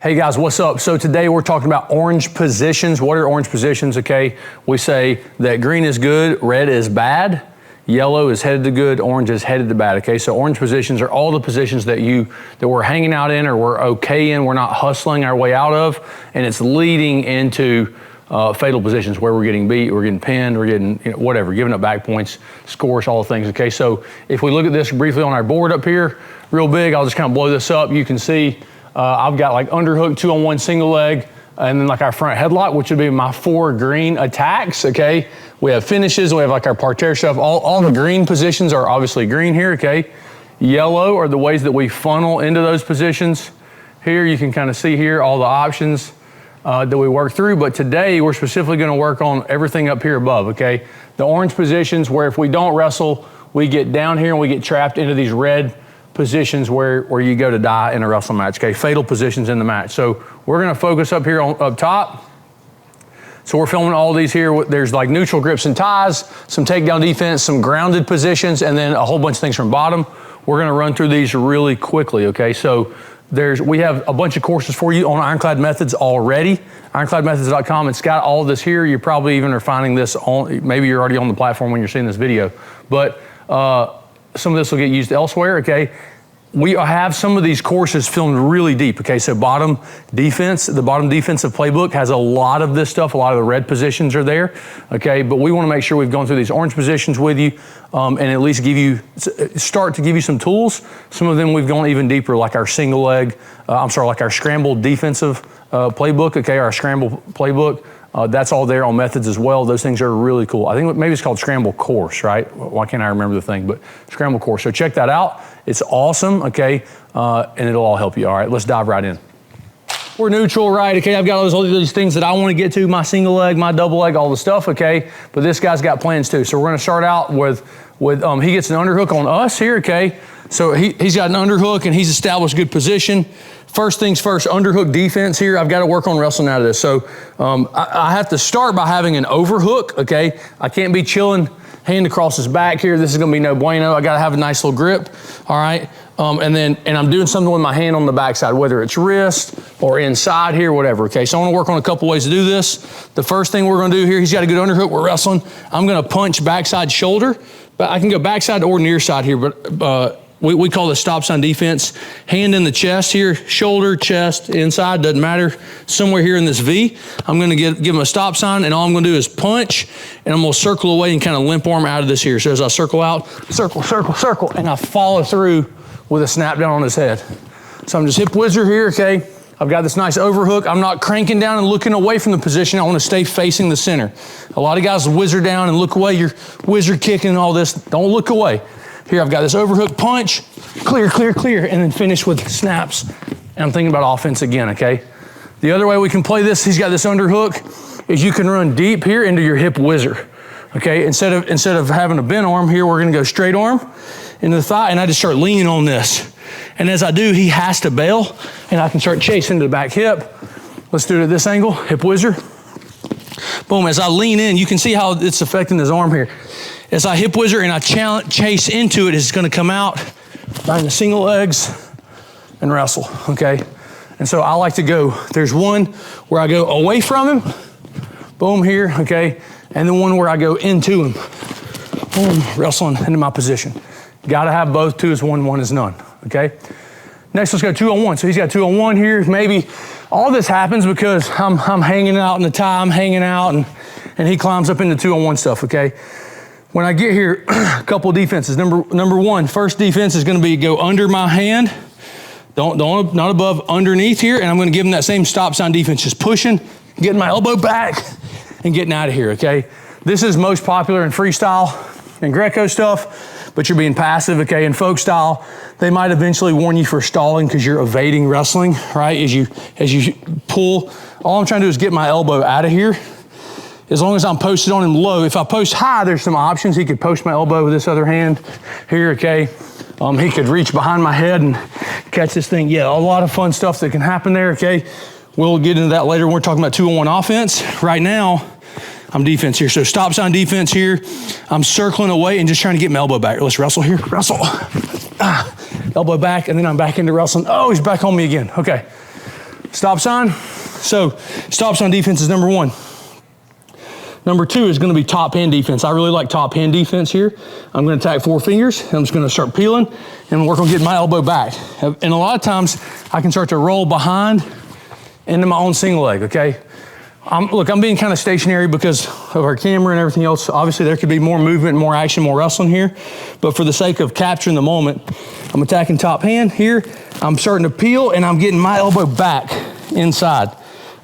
Hey guys, what's up? So today we're talking about orange positions. What are orange positions? Okay, we say that green is good, red is bad, yellow is headed to good, orange is headed to bad. Okay, so orange positions are all the positions that we're hanging out in or we're okay in, we're not hustling our way out of, and it's leading into fatal positions where we're getting beat, we're getting pinned, we're getting whatever, giving up back points, scores, all the things. Okay, so if we look at this briefly on our board up here, real big, I'll just kind of blow this up. You can see I've got like underhook, 2-on-1 single leg, and then like our front headlock, which would be my 4 green attacks, okay? We have finishes, we have like our parterre stuff. All the green positions are obviously green here, okay? Yellow are the ways that we funnel into those positions. Here you can kind of see here all the options that we work through, but today we're specifically gonna work on everything up here above, okay? The orange positions where if we don't wrestle, we get down here and we get trapped into these red positions where you go to die in a wrestling match, okay? Fatal positions in the match. So we're gonna focus up here up top. So we're filming all these here. There's like neutral grips and ties, some takedown defense, some grounded positions, and then a whole bunch of things from bottom. We're gonna run through these really quickly, okay? So we have a bunch of courses for you on Ironclad Methods already. Ironcladmethods.com, it's got all of this here. You probably even are finding this on, maybe you're already on the platform when you're seeing this video, but some of this will get used elsewhere, okay? We have some of these courses filmed really deep, okay? So bottom defense, the bottom defensive playbook has a lot of this stuff, a lot of the red positions are there, okay? But we wanna make sure we've gone through these orange positions with you and at least start to give you some tools. Some of them we've gone even deeper, like our single leg, like our scramble defensive playbook, okay? Our scramble playbook. That's all there on Methods as well. Those things are really cool. I think maybe it's called Scramble Course, right? Why can't I remember the thing? But Scramble Course. So check that out. It's awesome, okay? And it'll all help you. All right, let's dive right in. We're neutral, right? Okay, I've got all these things that I want to get to, my single leg, my double leg, all the stuff, okay? But this guy's got plans too. So we're going to start out with he gets an underhook on us here, okay? So he's got an underhook and he's established good position. First things first, underhook defense here. I've got to work on wrestling out of this. So I have to start by having an overhook, okay? I can't be chilling hand across his back here. This is gonna be no bueno. I gotta have a nice little grip, all right? And I'm doing something with my hand on the backside, whether it's wrist or inside here, whatever, okay? So I wanna work on a couple ways to do this. The first thing we're gonna do here, he's got a good underhook, we're wrestling. I'm gonna punch backside shoulder, but I can go backside or near side here, but we call this stop sign defense. Hand in the chest here, shoulder, chest, inside, doesn't matter. Somewhere here in this V, I'm gonna give him a stop sign and all I'm gonna do is punch and I'm gonna circle away and kind of limp arm out of this here. So as I circle out, circle, circle, circle, and I follow through with a snap down on his head. So I'm just hip whizzer here, okay? I've got this nice overhook. I'm not cranking down and looking away from the position. I wanna stay facing the center. A lot of guys whizzer down and look away. You're whizzer kicking and all this. Don't look away. Here, I've got this overhook punch, clear, clear, clear, and then finish with snaps. And I'm thinking about offense again, okay? The other way we can play this, he's got this underhook, is you can run deep here into your hip whizzer, okay? Instead of having a bent arm here, we're gonna go straight arm into the thigh, and I just start leaning on this. And as I do, he has to bail, and I can start chasing to the back hip. Let's do it at this angle, hip whizzer. Boom, as I lean in, you can see how it's affecting his arm here. As I hip whizzer and I chase into it, it's gonna come out behind the single legs and wrestle, okay? And so I like to go, there's one where I go away from him, boom here, okay? And then one where I go into him, boom, wrestling into my position. Gotta have both, 2 is 1, 1 is none, okay? Next, let's go 2-on-1. So he's got 2-on-1 here. Maybe all this happens because I'm hanging out in the tie, I'm hanging out, and he climbs up into 2-on-1 stuff, okay? When I get here, a couple of defenses. Number one, first defense is gonna be go under my hand, not above, underneath here, and I'm gonna give him that same stop sign defense, just pushing, getting my elbow back, and getting out of here, okay? This is most popular in freestyle and Greco stuff, but you're being passive, okay? In folk style, they might eventually warn you for stalling because you're evading wrestling, right? As you pull, all I'm trying to do is get my elbow out of here. As long as I'm posted on him low. If I post high, there's some options. He could post my elbow with this other hand here, okay? He could reach behind my head and catch this thing. Yeah, a lot of fun stuff that can happen there, okay? We'll get into that later when we're talking about 2-on-1 offense. Right now, I'm defense here. So stop sign defense here. I'm circling away and just trying to get my elbow back. Let's wrestle here, wrestle. Elbow back, and then I'm back into wrestling. Oh, he's back on me again, okay. Stop sign. So stop sign defense is number one. Number two is going to be top hand defense. I really like top hand defense here. I'm going to attack 4 fingers. I'm just going to start peeling and work on getting my elbow back. And a lot of times I can start to roll behind into my own single leg, okay? Look, I'm being kind of stationary because of our camera and everything else. Obviously, there could be more movement, more action, more wrestling here. But for the sake of capturing the moment, I'm attacking top hand here. I'm starting to peel, and I'm getting my elbow back inside.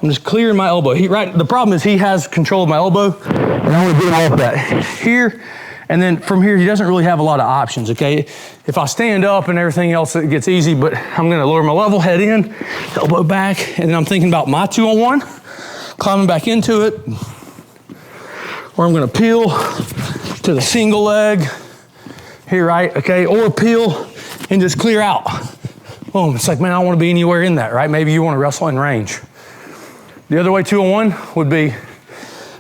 I'm just clearing my elbow. The problem is he has control of my elbow, and I want to get him off that here. And then from here, he doesn't really have a lot of options, okay? If I stand up and everything else, it gets easy, but I'm going to lower my level, head in, elbow back, and then I'm thinking about my 2-on-1. Climbing back into it, or I'm gonna peel to the single leg here, right? Okay, or peel and just clear out. Boom, it's like, man, I don't wanna be anywhere in that, right? Maybe you wanna wrestle in range. The other way 2-on-1 would be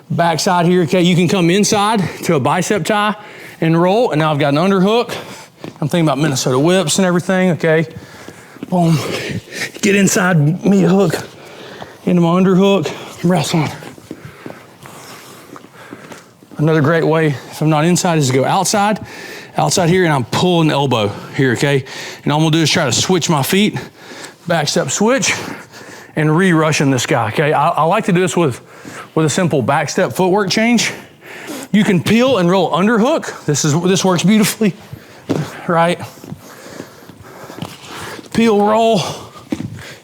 backside here, okay? You can come inside to a bicep tie and roll, and now I've got an underhook. I'm thinking about Minnesota whips and everything, okay? Boom, get inside me hook into my underhook. Wrestling. Another great way, if I'm not inside, is to go outside here, and I'm pulling the elbow here, okay? And all I'm gonna do is try to switch my feet, back step switch, and re-rushing this guy, okay? I like to do this with a simple back step footwork change. You can peel and roll underhook. This works beautifully, right? Peel, roll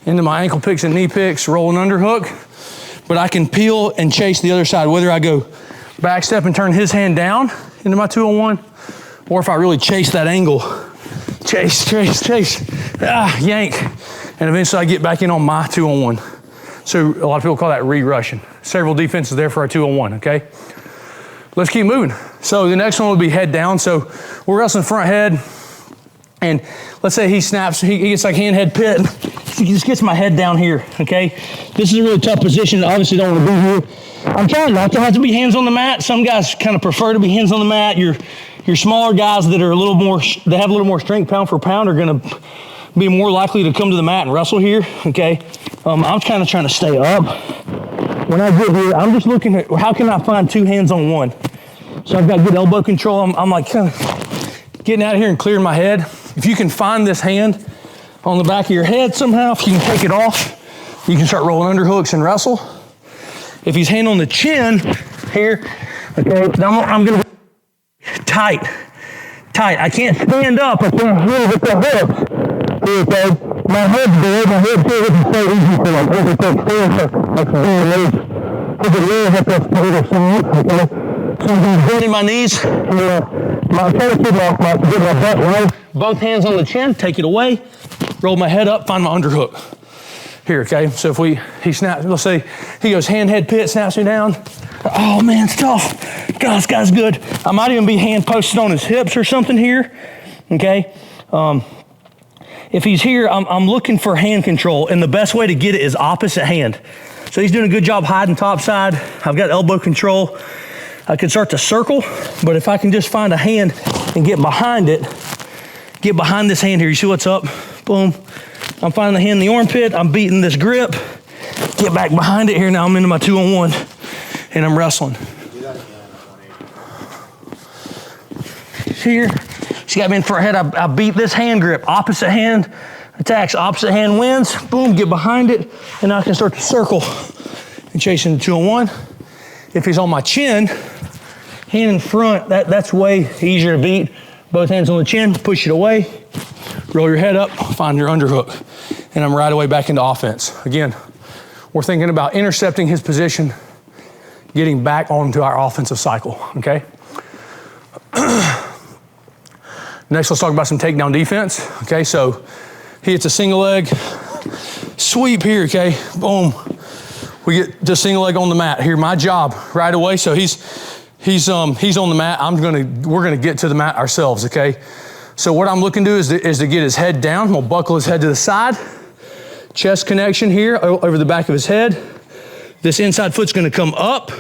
into my ankle picks and knee picks, roll an underhook. But I can peel and chase the other side, whether I go back step and turn his hand down into my 2-on-1, or if I really chase that angle, chase, yank, and eventually I get back in on my 2-on-1. So a lot of people call that re-rushing. Several defenses there for our 2-on-1, okay? Let's keep moving. So the next one would be head down. So we're wrestling front head, and let's say he snaps, he gets like hand, head, pit. He just gets my head down here, okay? This is a really tough position. Obviously don't want to be here. I'm trying not to have to be hands on the mat. Some guys kind of prefer to be hands on the mat. Your smaller guys that are they have a little more strength pound for pound are gonna be more likely to come to the mat and wrestle here, okay? I'm kind of trying to stay up. When I get here, I'm just looking at how can I find 2 hands on one? So I've got good elbow control. I'm like kind of getting out of here and clearing my head. If you can find this hand on the back of your head somehow, if you can take it off, you can start rolling underhooks and wrestle. If he's hand on the chin here, okay, I'm gonna tight. I can't stand up. I can't really hit the hips. Okay, my head's there, my head's here, it's so easy for like overtake stance. I can really hit this other side, okay? So I'm bending my knees, my butt right. Both hands on the chin, take it away. Roll my head up, find my underhook. Here, okay? So if he snaps, let's say he goes hand, head, pit, snaps me down. Oh man, it's tough. God, this guy's good. I might even be hand posted on his hips or something here, okay? If he's here, I'm looking for hand control, and the best way to get it is opposite hand. So he's doing a good job hiding top side. I've got elbow control. I could start to circle, but if I can just find a hand and get behind it, get behind this hand here, you see what's up? Boom. I'm finding the hand in the armpit. I'm beating this grip. Get back behind it here. Now I'm into my 2-on-1 and I'm wrestling. Here, she got me in front head. I beat this hand grip. Opposite hand attacks, opposite hand wins. Boom, get behind it. And now I can start to circle and chase into 2-on-1. If he's on my chin, hand in front, that's way easier to beat. Both hands on the chin, push it away, roll your head up, find your underhook, and I'm right away back into offense. Again, we're thinking about intercepting his position, getting back onto our offensive cycle, okay? Next, let's talk about some takedown defense, okay? So he hits a single leg, sweep here, okay? Boom. We get the single leg on the mat. Here, my job right away. So he's on the mat. We're gonna get to the mat ourselves, okay? So what I'm looking to do is to get his head down. I'm gonna buckle his head to the side. Chest connection here over the back of his head. This inside foot's gonna come up,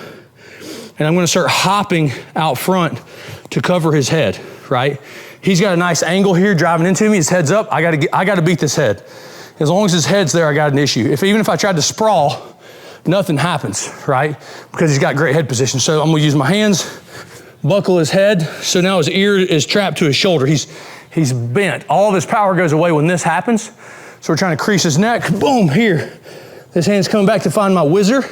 and I'm gonna start hopping out front to cover his head, right? He's got a nice angle here driving into me. His head's up. I gotta beat this head. As long as his head's there, I got an issue. Even if I tried to sprawl, nothing happens, right? Because he's got great head position. So I'm gonna use my hands, buckle his head. So now his ear is trapped to his shoulder. He's bent. All of his power goes away when this happens. So we're trying to crease his neck. Boom, here. This hand's coming back to find my whizzer.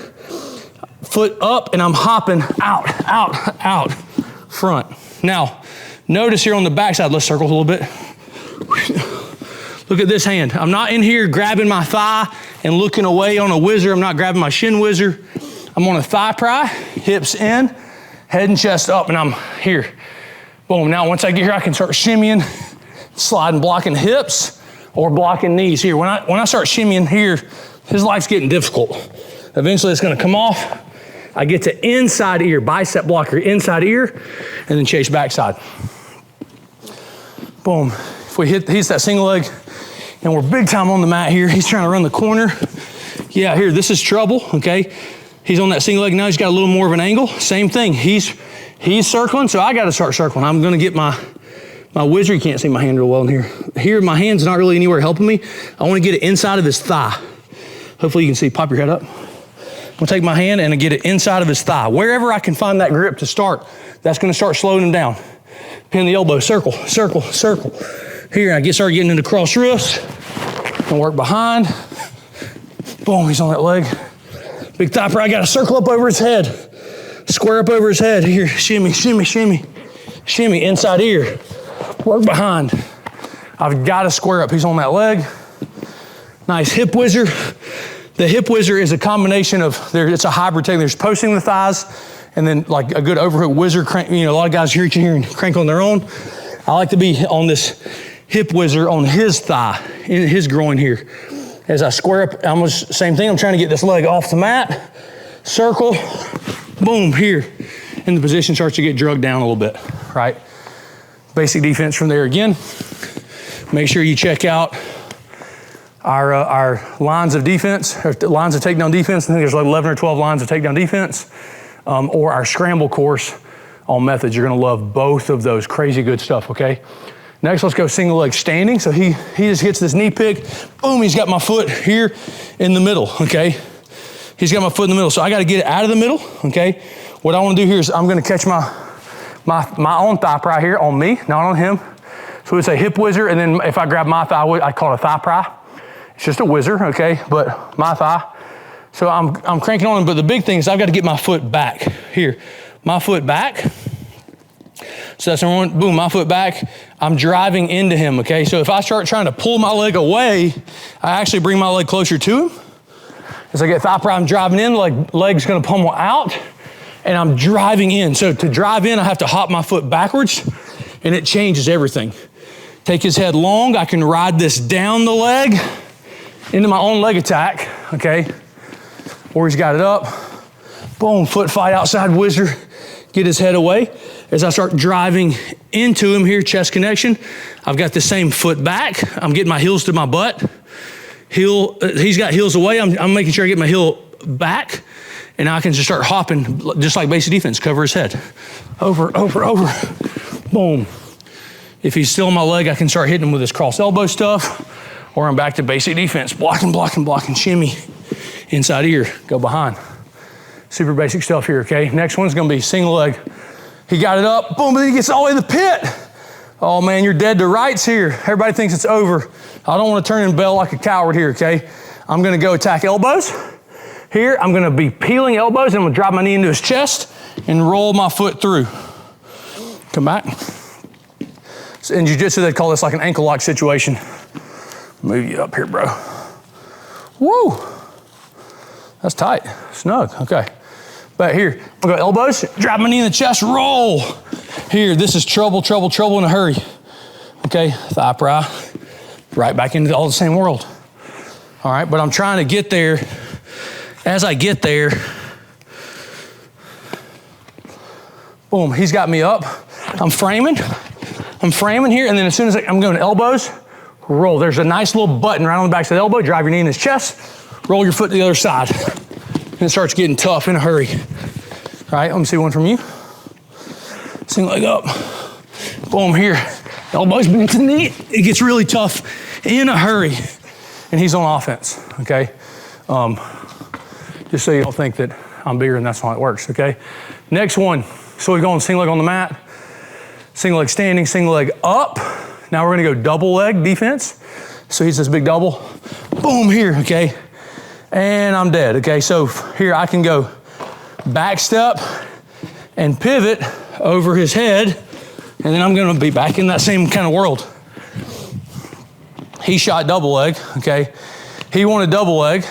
Foot up, and I'm hopping out, front. Now, notice here on the backside, let's circle a little bit. Look at this hand. I'm not in here grabbing my thigh and looking away on a whizzer. I'm not grabbing my shin whizzer. I'm on a thigh pry, hips in, head and chest up, and I'm here. Boom, now once I get here, I can start shimmying, sliding, blocking hips or blocking knees here. When I start shimmying here, his life's getting difficult. Eventually it's gonna come off. I get to inside ear, bicep blocker, inside ear, and then chase backside. Boom. If we he's that single leg, and we're big time on the mat here. He's trying to run the corner. Yeah, here, this is trouble, okay? He's on that single leg now. He's got a little more of an angle. Same thing. He's circling, so I got to start circling. I'm going to get my whizzer. You can't see my hand real well in here. Here, my hand's not really anywhere helping me. I want to get it inside of his thigh. Hopefully you can see. Pop your head up. I'm going to take my hand and get it inside of his thigh. Wherever I can find that grip to start, that's going to start slowing him down. Pin the elbow, circle, circle, circle. Here, I start getting into cross wrists and work behind. Boom, he's on that leg. Big thigh pry, I got to circle up over his head. Square up over his head. Here, shimmy, shimmy, shimmy. Shimmy, inside ear. Work behind. I've got to square up. He's on that leg. Nice hip whizzer. The hip whizzer is a combination of, it's a hybrid technique. There's posting the thighs and then like a good overhook whizzer. Crank, a lot of guys reach in here and crank on their own. I like to be on this hip whizzer on his thigh, in his groin here. As I square up, almost same thing. I'm trying to get this leg off the mat, circle, boom, here. And the position starts to get drugged down a little bit, right? Basic defense from there again. Make sure you check out our lines of defense, or lines of takedown defense. I think there's like 11 or 12 lines of takedown defense, or our scramble course on methods. You're gonna love both of those. Crazy good stuff, okay? Next, let's go single leg standing. So he just hits this knee pick. Boom, he's got my foot here in the middle, okay? He's got my foot in the middle. So I gotta get it out of the middle, okay? What I wanna do here is I'm gonna catch my own thigh pry here on me, not on him. So it's a hip whizzer, and then if I grab my thigh, I call it a thigh pry. It's just a whizzer, okay? But my thigh. So I'm cranking on him, but the big thing is I've gotta get my foot back here. My foot back. So that's number one, boom, my foot back. I'm driving into him, okay? So if I start trying to pull my leg away, I actually bring my leg closer to him. As I get thigh pry, I'm driving in, leg's gonna pummel out, and I'm driving in. So to drive in, I have to hop my foot backwards, and it changes everything. Take his head long, I can ride this down the leg into my own leg attack, okay? Or he's got it up, boom, foot fight outside whizzer, get his head away. As I start driving into him here, chest connection, I've got the same foot back. I'm getting my heels to my butt. He's got heels away. I'm making sure I get my heel back, and I can just start hopping, just like basic defense, cover his head. Over, over, over, boom. If he's still on my leg, I can start hitting him with this cross elbow stuff, or I'm back to basic defense, blocking, blocking, blocking, shimmy, inside ear, go behind. Super basic stuff here, okay? Next one's gonna be single leg. He got it up, boom, but he gets all the way to the pit. Oh man, you're dead to rights here. Everybody thinks it's over. I don't want to turn and bail like a coward here, okay? I'm gonna go attack elbows. Here, I'm gonna be peeling elbows, and I'm gonna drop my knee into his chest and roll my foot through. Come back. So in jiu-jitsu, they call this like an ankle lock situation. Move you up here, bro. Woo! That's tight, snug, okay. Back here, I'll go elbows, drop my knee in the chest, roll. Here, this is trouble, trouble, trouble in a hurry. Okay, thigh pry, right back into all the same world. All right, but I'm trying to get there. As I get there, boom, he's got me up. I'm framing here, and then as soon as I'm going to elbows, roll. There's a nice little button right on the back of the elbow, drive your knee in his chest, roll your foot to the other side. And it starts getting tough in a hurry. All right, let me see one from you. Single leg up. Boom, here. Elbows beneath the knee. It gets really tough in a hurry. and he's on offense, okay? Just so you don't think that I'm bigger and that's not how it works, okay? Next one, so we're going single leg on the mat, single leg standing, single leg up. Now we're gonna go double leg defense. So he's this big double, boom here, okay? And I'm dead, okay? So here I can go back step and pivot over his head, and then I'm gonna be back in that same kind of world. He shot double leg, okay? He wanted double leg.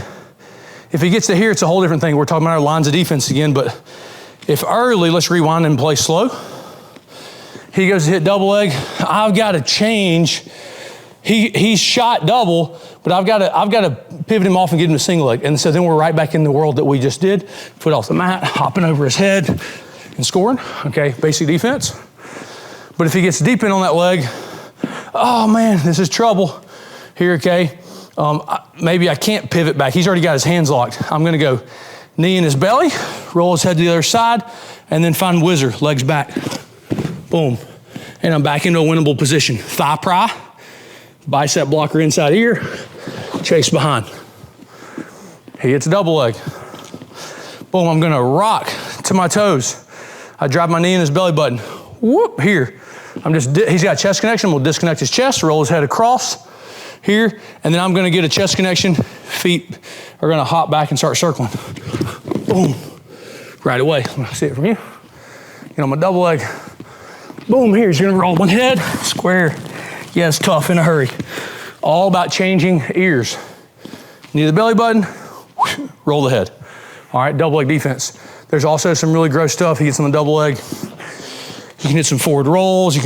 If he gets to here, it's a whole different thing. We're talking about our lines of defense again, but if early, let's rewind and play slow. He goes to hit double leg. I've got to change. He's shot double, but I've got to pivot him off and get him to single leg. And so then we're right back in the world that we just did. Foot off the mat, hopping over his head and scoring, okay? Basic defense. But if he gets deep in on that leg, oh man, this is trouble here, okay? Maybe I can't pivot back. He's already got his hands locked. I'm gonna go knee in his belly, roll his head to the other side, and then find whizzer, legs back. Boom. And I'm back into a winnable position. Thigh pry, bicep blocker inside ear, chase behind. He hits a double leg. Boom, I'm gonna rock to my toes. I drive my knee in his belly button. Whoop, here. He's got chest connection. We'll disconnect his chest, roll his head across here, and then I'm gonna get a chest connection. Feet are gonna hop back and start circling. Boom, right away. I'm gonna see it from you. Get on my double leg. Boom, here, he's gonna roll one head, square. Yes, tough, in a hurry. All about changing ears. Knee to the belly button, roll the head. All right, double leg defense. There's also some really gross stuff. He gets on the double leg. You can hit some forward rolls, you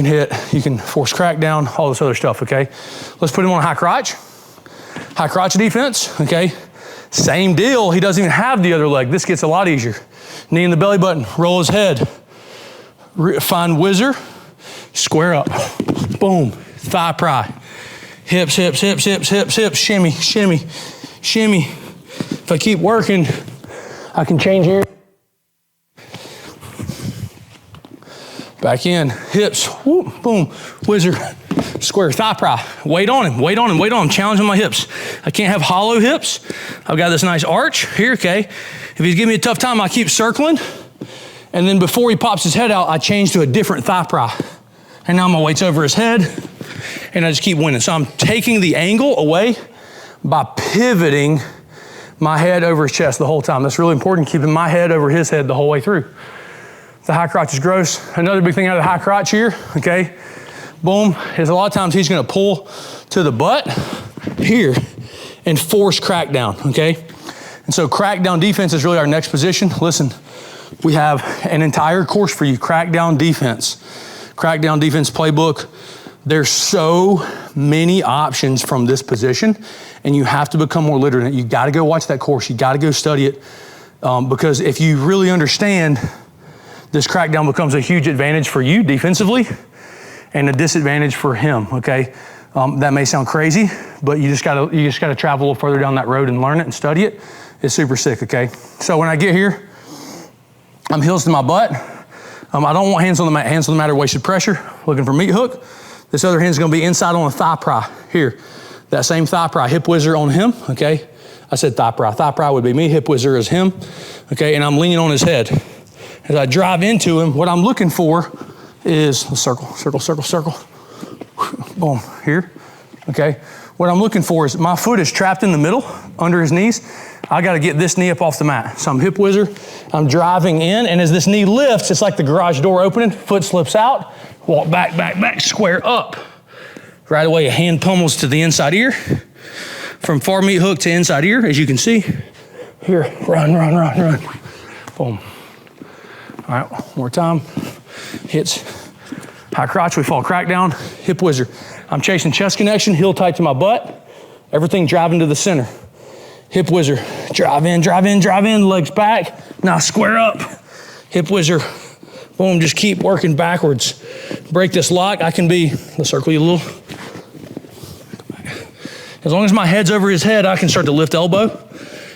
can force crackdown, all this other stuff, okay? Let's put him on a high crotch. High crotch defense, okay? Same deal, he doesn't even have the other leg. This gets a lot easier. Knee in the belly button, roll his head. Find whizzer, square up, boom, thigh pry. Hips, hips, hips, hips, hips, hips, shimmy, shimmy, shimmy. If I keep working, I can change here. Back in, hips, whoop, boom, whizzer, square, thigh pry. Weight on him, weight on him, weight on him, challenging my hips. I can't have hollow hips. I've got this nice arch here, okay? If he's giving me a tough time, I keep circling. And then before he pops his head out, I change to a different thigh pry. And now my weight's over his head, and I just keep winning. So I'm taking the angle away by pivoting my head over his chest the whole time. That's really important, keeping my head over his head the whole way through. The high crotch is gross. Another big thing out of the high crotch here, okay, boom, is a lot of times he's gonna pull to the butt here and force crackdown, okay? And so crackdown defense is really our next position. Listen, we have an entire course for you, Crackdown Defense. Crackdown Defense playbook. There's so many options from this position, and you have to become more literate in it. You gotta go watch that course. You gotta go study it, because if you really understand, this crackdown becomes a huge advantage for you defensively and a disadvantage for him, okay? That may sound crazy, but you just gotta travel a little further down that road and learn it and study it. It's super sick, okay? So when I get here, I'm heels to my butt. I don't want hands on the mat. Hands on the mat are wasted pressure. Looking for meat hook. This other hand's gonna be inside on a thigh pry here. That same thigh pry, hip whizzer on him, okay? I said thigh pry. Thigh pry would be me, hip whizzer is him, okay? And I'm leaning on his head. As I drive into him, what I'm looking for is a circle, circle, circle, circle. Boom, here, okay? What I'm looking for is my foot is trapped in the middle, under his knees. I gotta get this knee up off the mat. So I'm hip whizzer, I'm driving in, and as this knee lifts, it's like the garage door opening, foot slips out, walk back, back, back, square up. Right away, a hand pummels to the inside ear. From far meat hook to inside ear, as you can see. Here, run, run, run, run. Boom. All right, one more time. Hits high crotch, we fall crackdown, hip whizzer. I'm chasing chest connection, heel tight to my butt, everything driving to the center. Hip whizzer, drive in, drive in, drive in, legs back, now square up. Hip whizzer, boom, just keep working backwards. Break this lock, I can be, let's circle you a little. As long as my head's over his head, I can start to lift elbow.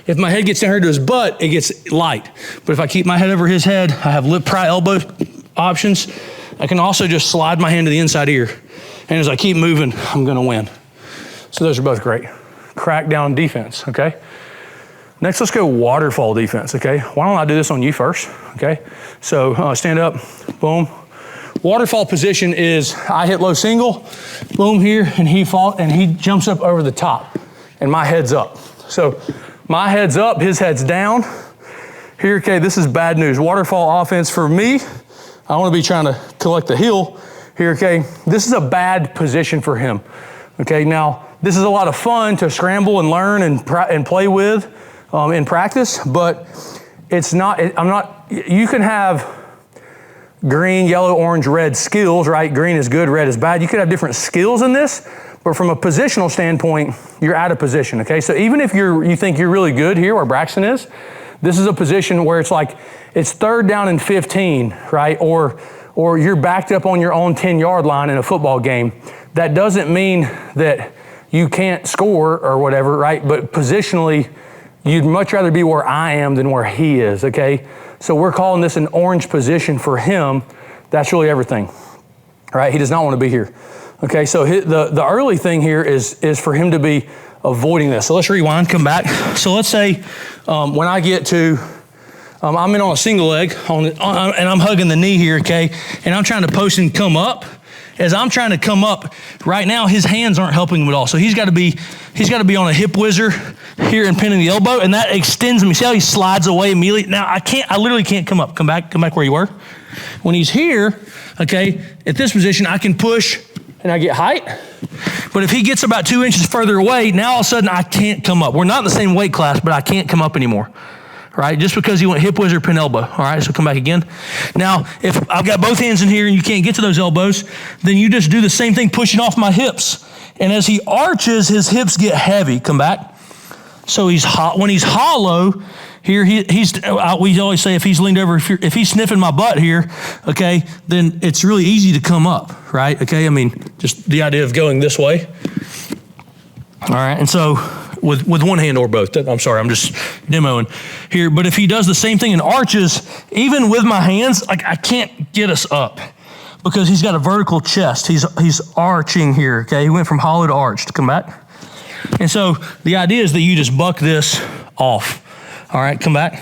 If my head gets down here to his butt, it gets light. But if I keep my head over his head, I have lip pry elbow options. I can also just slide my hand to the inside ear. And as I keep moving, I'm gonna win. So those are both great. Crackdown Defense, okay? Next, let's go Waterfall Defense, okay? Why don't I do this on you first, okay? So stand up, boom. Waterfall position is I hit low single, boom here, and he jumps up over the top, and my head's up. So my head's up, his head's down. Here, okay, this is bad news. Waterfall offense for me, I want to be trying to collect the heel here, okay? This is a bad position for him, okay? Now, this is a lot of fun to scramble and learn and play with in practice, but it's not, you can have green, yellow, orange, red skills, right? Green is good, red is bad. You could have different skills in this, but from a positional standpoint, you're out of position, okay? So even if you think you're really good here where Braxton is, this is a position where it's like, it's 3rd down and 15, right? Or you're backed up on your own 10-yard line in a football game. That doesn't mean that you can't score or whatever, right? But positionally, you'd much rather be where I am than where he is, okay? So we're calling this an orange position for him. That's really everything, right? He does not want to be here. Okay, so the early thing here is for him to be avoiding this. So let's rewind, come back. So let's say when I get to, I'm in on a single leg, and I'm hugging the knee here, okay? And I'm trying to post and come up. As I'm trying to come up, right now his hands aren't helping him at all. So he's got to be on a hip whizzer here and pinning the elbow, and that extends me. See how he slides away immediately? Now I literally can't come up. Come back where you were. When he's here, okay, at this position, I can push and I get height. But if he gets about 2 inches further away, now all of a sudden I can't come up. We're not in the same weight class, but I can't come up anymore. Right, just because he went hip whizzer, pin elbow. All right, so come back again. Now, if I've got both hands in here and you can't get to those elbows, then you just do the same thing, pushing off my hips. And as he arches, his hips get heavy. Come back. So when he's hollow, here we always say if he's leaned over, if he's sniffing my butt here, okay, then it's really easy to come up, right? Okay, I mean, just the idea of going this way. All right, and so with one hand or both. I'm sorry, I'm just demoing here. But if he does the same thing in arches, even with my hands, like I can't get us up because he's got a vertical chest. He's arching here, okay? He went from hollow to arched. Come back. And so the idea is that you just buck this off. All right, come back.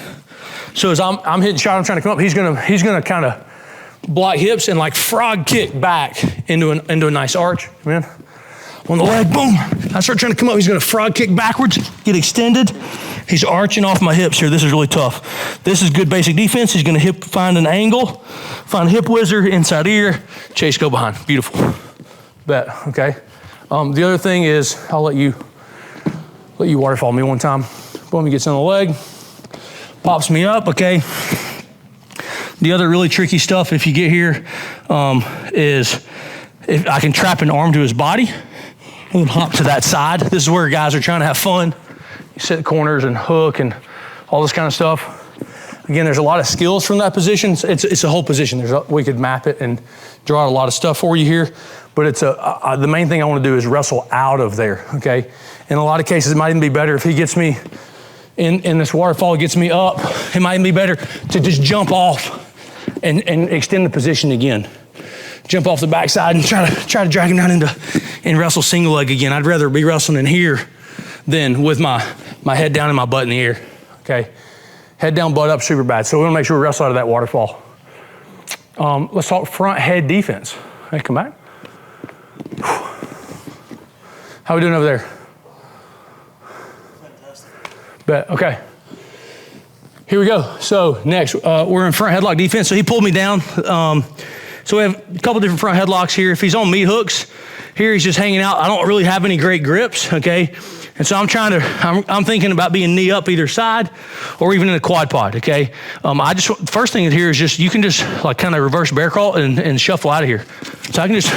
So as I'm hitting shot, I'm trying to come up, he's gonna kind of block hips and like frog kick back into a nice arch. Come in. On the leg, boom. I start trying to come up. He's going to frog kick backwards, get extended. He's arching off my hips here. This is really tough. This is good basic defense. He's going to find an angle, find a hip whizzer, inside ear, chase, go behind. Beautiful. Bet, okay? The other thing is, I'll let you waterfall me one time. Boom, he gets on the leg, pops me up, okay? The other really tricky stuff, if you get here, is if I can trap an arm to his body, and hop to that side. This is where guys are trying to have fun. You sit corners and hook and all this kind of stuff. Again, there's a lot of skills from that position. It's a whole position. We could map it and draw out a lot of stuff for you here, but it's the main thing I want to do is wrestle out of there, okay? In a lot of cases, it might even be better if he gets me in this waterfall, gets me up, it might even be better to just jump off and extend the position again. Jump off the backside and try to drag him down and wrestle single leg again. I'd rather be wrestling in here than with my head down and my butt in the air, okay? Head down, butt up, super bad. So we wanna make sure we wrestle out of that waterfall. Let's talk front head defense. Hey, come back. How we doing over there? Fantastic. Bet, okay. Here we go. So next, we're in front headlock defense. So he pulled me down. So we have a couple different front headlocks here. If he's on meat hooks, here he's just hanging out. I don't really have any great grips, okay? And so I'm thinking about being knee up either side or even in a quad pod, okay? First thing here is just, you can just like kind of reverse bear crawl and shuffle out of here. So I can just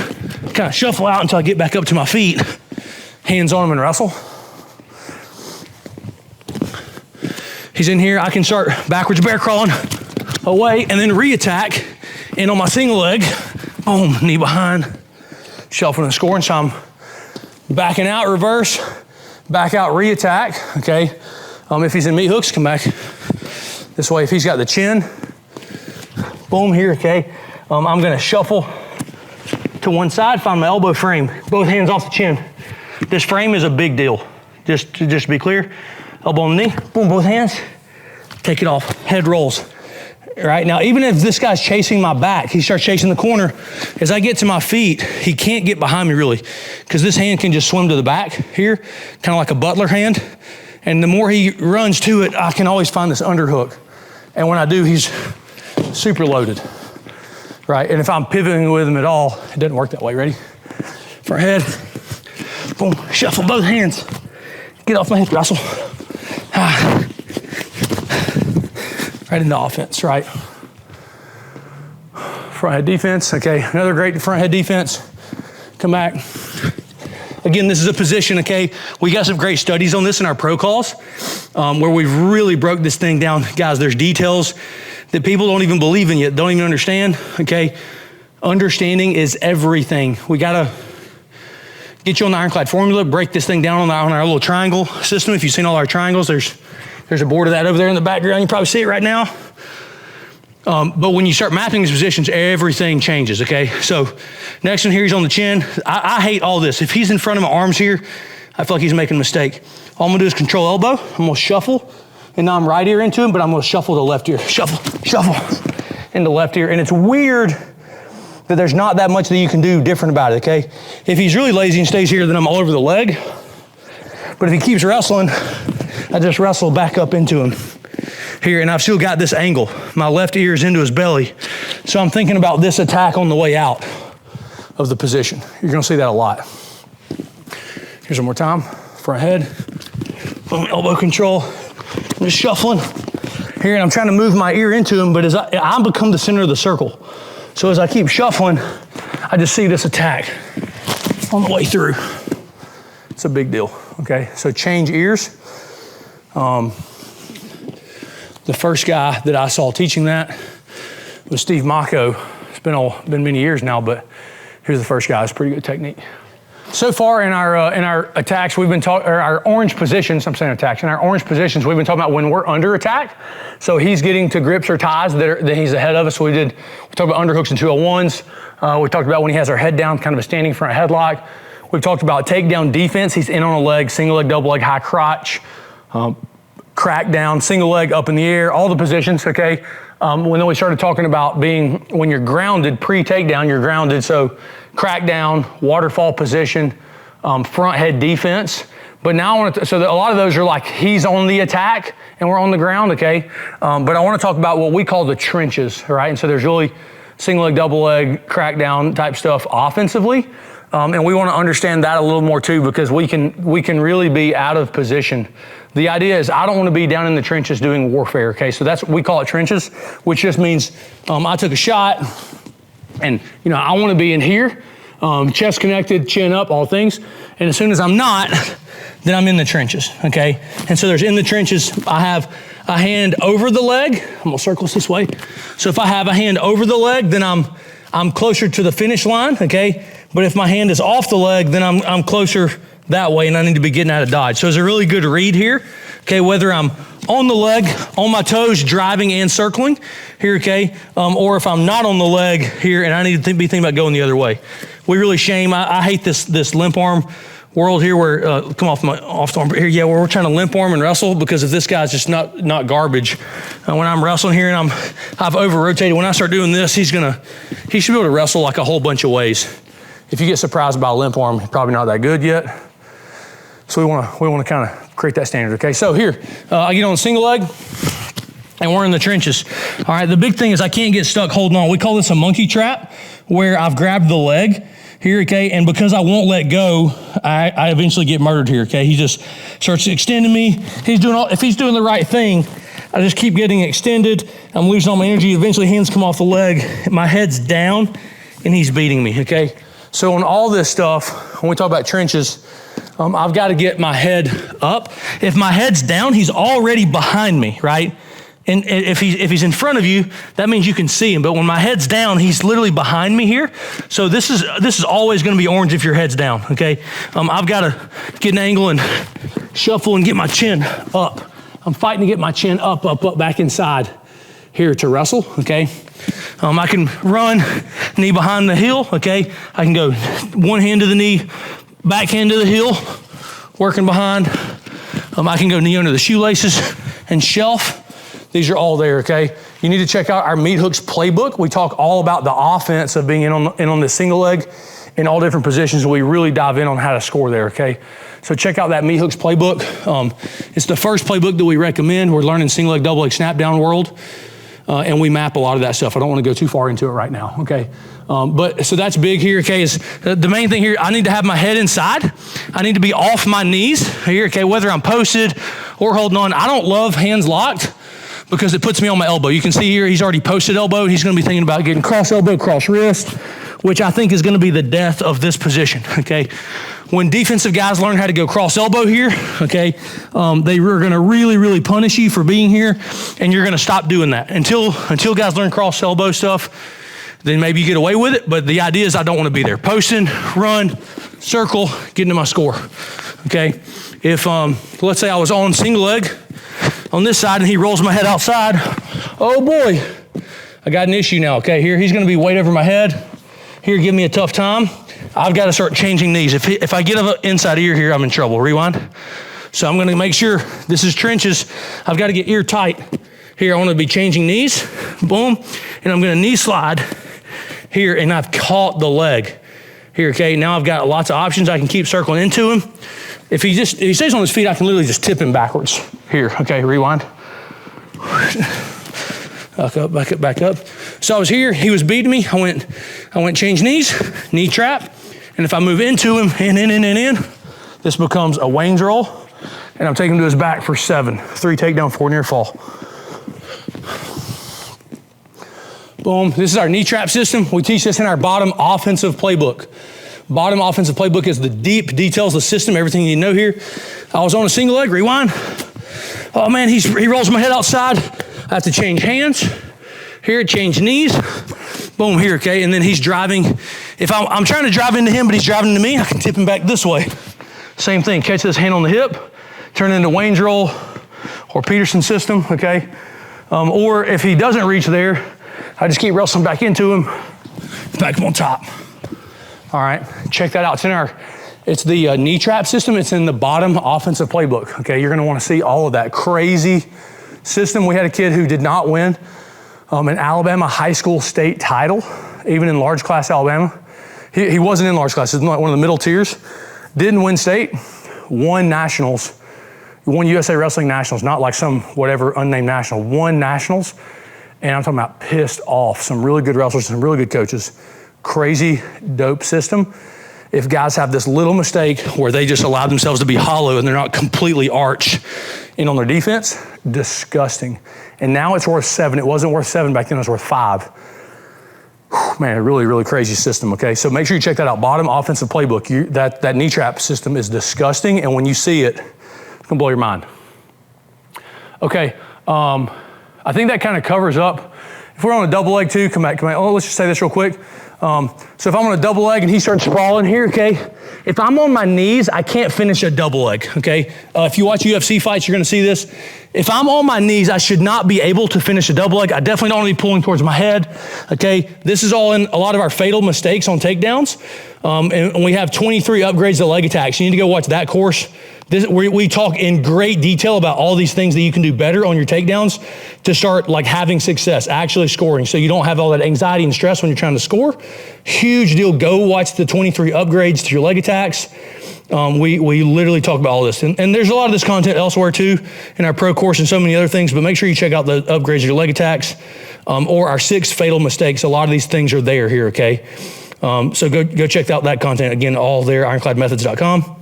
kind of shuffle out until I get back up to my feet, hands on him and wrestle. He's in here, I can start backwards bear crawling away and then re-attack. And on my single leg, boom, knee behind, shuffling and scoring. So I'm backing out, reverse, back out, re-attack, okay? If he's in meat hooks, come back this way. If he's got the chin, boom here, okay? I'm gonna shuffle to one side, find my elbow frame, both hands off the chin. This frame is a big deal. just to be clear. Elbow on the knee, boom, both hands, take it off, head rolls. Right, now even if this guy's chasing my back, he starts chasing the corner, as I get to my feet, he can't get behind me really, because this hand can just swim to the back here, kind of like a butler hand. And the more he runs to it, I can always find this underhook. And when I do, he's super loaded, right? And if I'm pivoting with him at all, it doesn't work that way. Ready? Front head, boom, shuffle both hands. Get off my hip, Russell. Right into offense, right? Front head defense, okay. Another great front head defense. Come back. Again, this is a position, okay? We got some great studies on this in our pro calls where we've really broke this thing down. Guys, there's details that people don't even believe in yet, don't even understand, okay? Understanding is everything. We gotta get you on the ironclad formula, break this thing down on our little triangle system. If you've seen all our triangles, there's a board of that over there in the background. You probably see it right now. But when you start mapping these positions, everything changes, okay? So next one here, he's on the chin. I hate all this. If he's in front of my arms here, I feel like he's making a mistake. All I'm gonna do is control elbow. I'm gonna shuffle, and now I'm right ear into him, but I'm gonna shuffle to left ear. Shuffle, shuffle, into left ear. And it's weird that there's not that much that you can do different about it, okay? If he's really lazy and stays here, then I'm all over the leg. But if he keeps wrestling, I just wrestle back up into him here, and I've still got this angle. My left ear is into his belly. So I'm thinking about this attack on the way out of the position. You're gonna see that a lot. Here's one more time. Front head, boom, elbow control. I'm just shuffling here, and I'm trying to move my ear into him, but as I become the center of the circle. So as I keep shuffling, I just see this attack on the way through. It's a big deal, okay? So change ears. The first guy that I saw teaching that was Steve Mocco. It's been many years now, but here's the first guy. It's a pretty good technique. So far in our attacks, we've been talking, or our orange positions, I'm saying attacks, in our orange positions, we've been talking about when we're under attack. So he's getting to grips or ties that he's ahead of us. We talked about underhooks and 201s. We talked about when he has our head down, kind of a standing front headlock. We've talked about takedown defense. He's in on a leg, single leg, double leg, high crotch, crackdown, single leg up in the air, all the positions, okay? When we started talking about when you're grounded, pre-takedown, you're grounded. So crackdown, waterfall position, front head defense. But now so a lot of those are like he's on the attack and we're on the ground, okay? But I want to talk about what we call the trenches, right? And so there's really single leg, double leg, crackdown type stuff offensively. And we want to understand that a little more too, because we can really be out of position. The idea is I don't want to be down in the trenches doing warfare, okay? So we call it trenches, which just means I took a shot and, I want to be in here, chest connected, chin up, all things. And as soon as I'm not, then I'm in the trenches, okay? And so there's in the trenches, I have a hand over the leg. I'm gonna circle this this way. So if I have a hand over the leg, then I'm closer to the finish line, okay? But if my hand is off the leg, then I'm closer that way and I need to be getting out of dodge. So it's a really good read here, okay? Whether I'm on the leg, on my toes, driving and circling here, okay? Or if I'm not on the leg here and I need to be thinking about going the other way. We really shame, I hate this limp arm world here where, come off the arm here, yeah, where we're trying to limp arm and wrestle, because if this guy's just not garbage, when I'm wrestling here and I've over-rotated, when I start doing this, he should be able to wrestle like a whole bunch of ways. If you get surprised by a limp arm, you're probably not that good yet. So we want to kind of create that standard, okay? So here, I get on a single leg, and we're in the trenches. All right, the big thing is I can't get stuck holding on. We call this a monkey trap, where I've grabbed the leg here, okay? And because I won't let go, I eventually get murdered here, okay? He just starts extending me. If he's doing the right thing, I just keep getting extended. I'm losing all my energy. Eventually, hands come off the leg. My head's down, and he's beating me, okay? So on all this stuff, when we talk about trenches, I've got to get my head up. If my head's down, he's already behind me, right? And if he's in front of you, that means you can see him. But when my head's down, he's literally behind me here. So this is always going to be orange if your head's down, okay? I've got to get an angle and shuffle and get my chin up. I'm fighting to get my chin up, back inside here to wrestle, okay? I can run, knee behind the heel, okay? I can go one hand to the knee, back hand to the heel, working behind, I can go knee under the shoelaces and shelf. These are all there, okay? You need to check out our meat hooks playbook. We talk all about the offense of being in on the single leg in all different positions, and we really dive in on how to score there, okay? So check out that meat hooks playbook. It's the first playbook that we recommend. We're learning single leg, double leg, snap down world, and we map a lot of that stuff. I don't want to go too far into it right now, okay? But so that's big here, okay, is the main thing here, I need to have my head inside. I need to be off my knees here, okay, whether I'm posted or holding on. I don't love hands locked because it puts me on my elbow. You can see here, he's already posted elbow. He's gonna be thinking about getting cross elbow, cross wrist, which I think is gonna be the death of this position, okay? When defensive guys learn how to go cross elbow here, okay, they are gonna really, really punish you for being here, and you're gonna stop doing that. Until guys learn cross elbow stuff, then maybe you get away with it, but the idea is I don't wanna be there. Posting, run, circle, get into my score, okay? If, let's say I was on single leg on this side and he rolls my head outside, oh boy, I got an issue now, okay? Here, he's gonna be weight over my head. Here, give me a tough time. I've got to start changing knees. If I get up inside ear here, I'm in trouble. Rewind. So I'm going to make sure this is trenches. I've got to get ear tight. Here, I want to be changing knees. Boom. And I'm going to knee slide here, and I've caught the leg. Here, okay? Now I've got lots of options. I can keep circling into him. If he stays on his feet, I can literally just tip him backwards. Here, okay, rewind. Back up, back up, back up. So I was here, he was beating me. I went change knees, knee trap. And if I move into him, in, this becomes a Wayne's roll. And I'm taking him to his back for 7. 3 takedown, 4 near fall. Boom, this is our knee trap system. We teach this in our bottom offensive playbook. Bottom offensive playbook is the deep details of the system, everything you know here. I was on a single leg, rewind. Oh man, he rolls my head outside. I have to change hands. Here, change knees. Boom, here, okay? And then he's driving. If I'm trying to drive into him, but he's driving into me, I can tip him back this way. Same thing, catch this hand on the hip, turn it into Wayne's roll or Peterson system, okay? Or if he doesn't reach there, I just keep wrestling back into him, back on top. All right, check that out. It's the knee trap system. It's in the bottom offensive playbook, okay? You're gonna wanna see all of that crazy system. We had a kid who did not win an Alabama high school state title, even in large class Alabama. He wasn't in large class, it's one of the middle tiers. Didn't win state, won nationals, won USA Wrestling Nationals, not like some whatever unnamed national, won nationals. And I'm talking about pissed off. Some really good wrestlers, some really good coaches. Crazy, dope system. If guys have this little mistake where they just allow themselves to be hollow and they're not completely arch in on their defense, disgusting. And now it's worth 7. It wasn't worth 7 back then, it was worth 5. Whew, man, a really, really crazy system, okay? So make sure you check that out. Bottom offensive playbook. That knee trap system is disgusting, and when you see it, it's gonna blow your mind. Okay, I think that kind of covers up. If we're on a double leg too, come back. Oh, let's just say this real quick. So if I'm on a double leg and he starts sprawling here, okay? If I'm on my knees, I can't finish a double leg, okay? If you watch UFC fights, you're gonna see this. If I'm on my knees, I should not be able to finish a double leg. I definitely don't want to be pulling towards my head, okay? This is all in a lot of our fatal mistakes on takedowns. And we have 23 upgrades to leg attacks. You need to go watch that course. We talk in great detail about all these things that you can do better on your takedowns to start like having success, actually scoring, so you don't have all that anxiety and stress when you're trying to score. Huge deal. Go watch the 23 upgrades to your leg attacks. We literally talk about all this. And there's a lot of this content elsewhere too in our pro course and so many other things, but make sure you check out the upgrades to your leg attacks or our 6 fatal mistakes. A lot of these things are there here, okay? So go check out that content. Again, all there, ironcladmethods.com.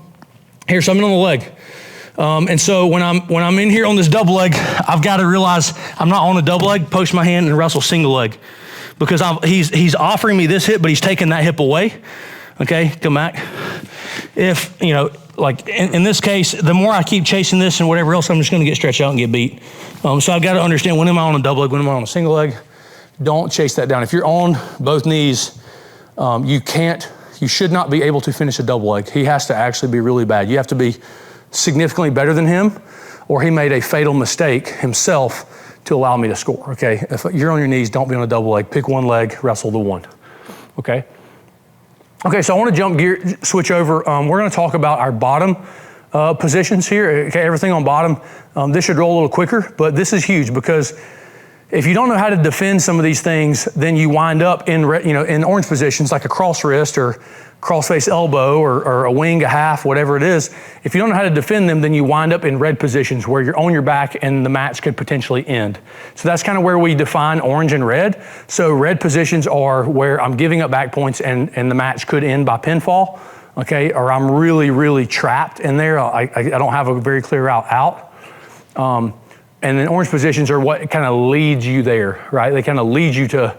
Here, so I'm in on the leg. And so when I'm in here on this double leg, I've got to realize I'm not on a double leg, post my hand and wrestle single leg. Because he's offering me this hip, but he's taking that hip away. Okay, come back. If, you know, like in this case, the more I keep chasing this and whatever else, I'm just gonna get stretched out and get beat. So I've got to understand, when am I on a double leg, when am I on a single leg? Don't chase that down. If you're on both knees, you should not be able to finish a double leg. He has to actually be really bad. You have to be significantly better than him, or he made a fatal mistake himself to allow me to score, okay? If you're on your knees, don't be on a double leg. Pick one leg, wrestle the one, okay? Okay, so I want to switch over. We're going to talk about our bottom positions here. Okay, everything on bottom. This should roll a little quicker, but this is huge because if you don't know how to defend some of these things, then you wind up in in orange positions like a cross wrist or cross face elbow or a wing, a half, whatever it is. If you don't know how to defend them, then you wind up in red positions where you're on your back and the match could potentially end. So that's kind of where we define orange and red. So red positions are where I'm giving up back points and the match could end by pinfall, okay? Or I'm really, really trapped in there. I don't have a very clear route out. And then orange positions are what kind of leads you there, right? They kind of lead you to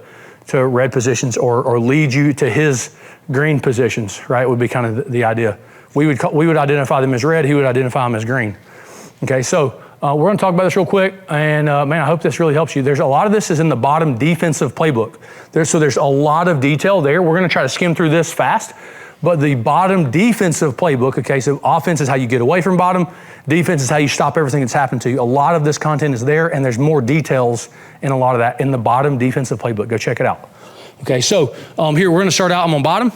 red positions or lead you to his green positions, right? Would be kind of the idea. We would identify them as red, he would identify them as green. Okay, so we're gonna talk about this real quick, and man, I hope this really helps you. There's a lot of this is in the bottom defensive playbook. So there's a lot of detail there. We're gonna try to skim through this fast, but the bottom defensive playbook, okay, so offense is how you get away from bottom, defense is how you stop everything that's happened to you. A lot of this content is there, and there's more details in a lot of that in the bottom defensive playbook. Go check it out. Okay, so here we're gonna start out, I'm on bottom.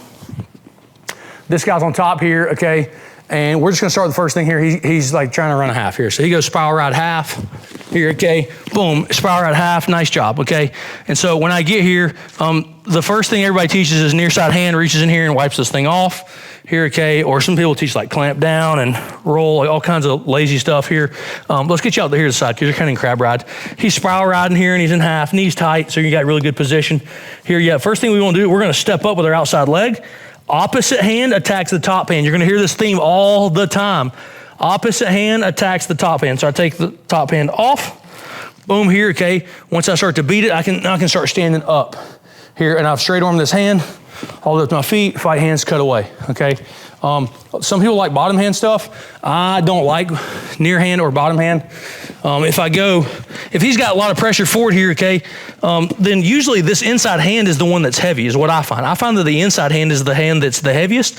This guy's on top here, okay? And we're just gonna start with the first thing here. He's like trying to run a half here. So he goes spiral ride half here, okay? Boom, spiral ride half, nice job, okay? And so when I get here, the first thing everybody teaches is near side hand reaches in here and wipes this thing off here, okay? Or some people teach like clamp down and roll, like all kinds of lazy stuff here. Let's get you out to here to the side because you're kind of in crab ride. He's spiral riding here and he's in half, knees tight, so you got really good position. Here, yeah, first thing we wanna do, we're gonna step up with our outside leg. Opposite hand attacks the top hand. You're gonna hear this theme all the time. Opposite hand attacks the top hand. So I take the top hand off, boom here, okay? Once I start to beat it, I can start standing up here, and I've straight armed this hand, all the way up to my feet, fight hands cut away, okay? Some people like bottom hand stuff. I don't like near hand or bottom hand. If he's got a lot of pressure forward here, okay, then usually this inside hand is the one that's heavy, is what I find. I find that the inside hand is the hand that's the heaviest.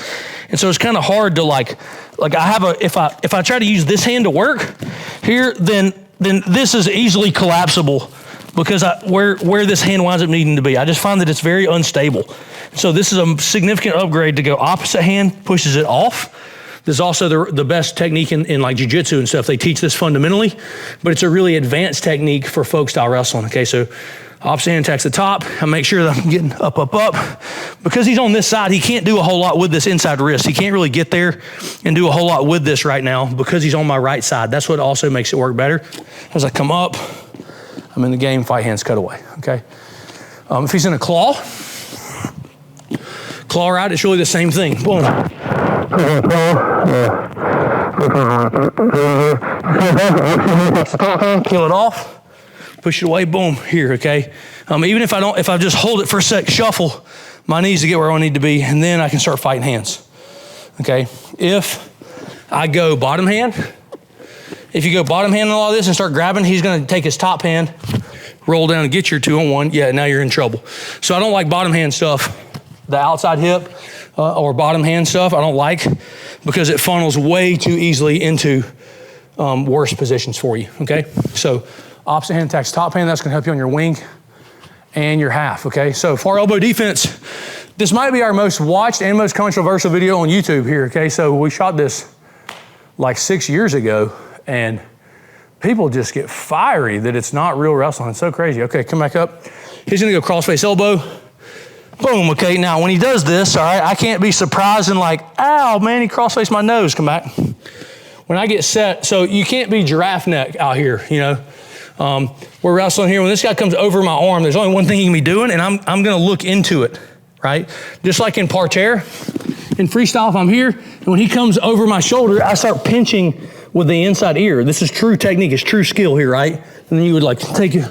And so it's kind of hard to if I try to use this hand to work here, then this is easily collapsible because where this hand winds up needing to be. I just find that it's very unstable. So this is a significant upgrade to go opposite hand, pushes it off. This is also the best technique in like jiu-jitsu and stuff. They teach this fundamentally, but it's a really advanced technique for folk style wrestling. Okay, so opposite hand attacks the top. I make sure that I'm getting up. Because he's on this side, he can't do a whole lot with this inside wrist. He can't really get there and do a whole lot with this right now because he's on my right side. That's what also makes it work better. As I come up, I'm in the game, fight hands cut away, okay? If he's in a claw ride, it's really the same thing. Boom. Peel it off, push it away, boom, here, okay? Even if I just hold it for a sec, shuffle my knees to get where I need to be, and then I can start fighting hands, okay? If I go bottom hand, if you go bottom hand on all this and start grabbing, he's gonna take his top hand, roll down and get your 2-on-1. Yeah, now you're in trouble. So I don't like bottom hand stuff. The outside hip or bottom hand stuff I don't like because it funnels way too easily into worse positions for you, okay? So opposite hand attacks top hand, that's gonna help you on your wing and your half, okay? So far elbow defense, this might be our most watched and most controversial video on YouTube here, okay? So we shot this like 6 years ago, and people just get fiery that it's not real wrestling. It's so crazy. Okay, come back up. He's gonna go cross-face elbow. Boom, okay, now when he does this, all right, I can't be surprised and like, ow, man, he cross-faced my nose, come back. When I get set, so you can't be giraffe neck out here, you know. We're wrestling here. When this guy comes over my arm, there's only one thing he can be doing, and I'm gonna look into it, right? Just like in parterre, in freestyle, if I'm here, and when he comes over my shoulder, I start pinching with the inside ear. This is true technique, it's true skill here, right? And then you would like take it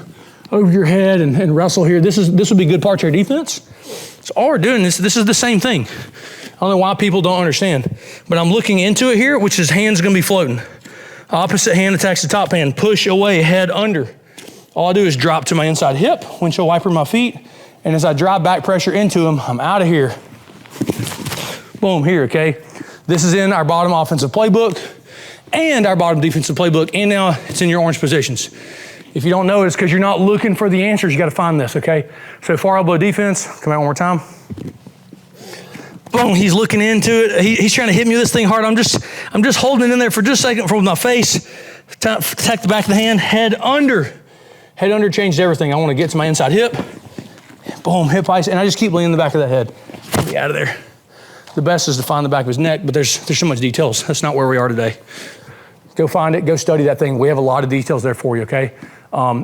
over your head and wrestle here. This would be good parterre defense. So all we're doing is, this is the same thing. I don't know why people don't understand, but I'm looking into it here, which is hand's gonna be floating. Opposite hand attacks the top hand, push away, head under. All I do is drop to my inside hip, windshield wiper my feet, and as I drive back pressure into him, I'm out of here. Boom, here, okay? This is in our bottom offensive playbook and our bottom defensive playbook, and now it's in your orange positions. If you don't know it, it's because you're not looking for the answers. You got to find this, okay? So far elbow defense, come out one more time. boom, he's looking into it. He's trying to hit me with this thing hard. I'm just holding it in there for just a second from my face. Attack the back of the hand, head under. Head under changed everything. I want to get to my inside hip. Boom, hip ice, and I just keep leaning the back of that head. Get out of there. The best is to find the back of his neck, but there's so much details. That's not where we are today. Go find it, go study that thing. We have a lot of details there for you, okay?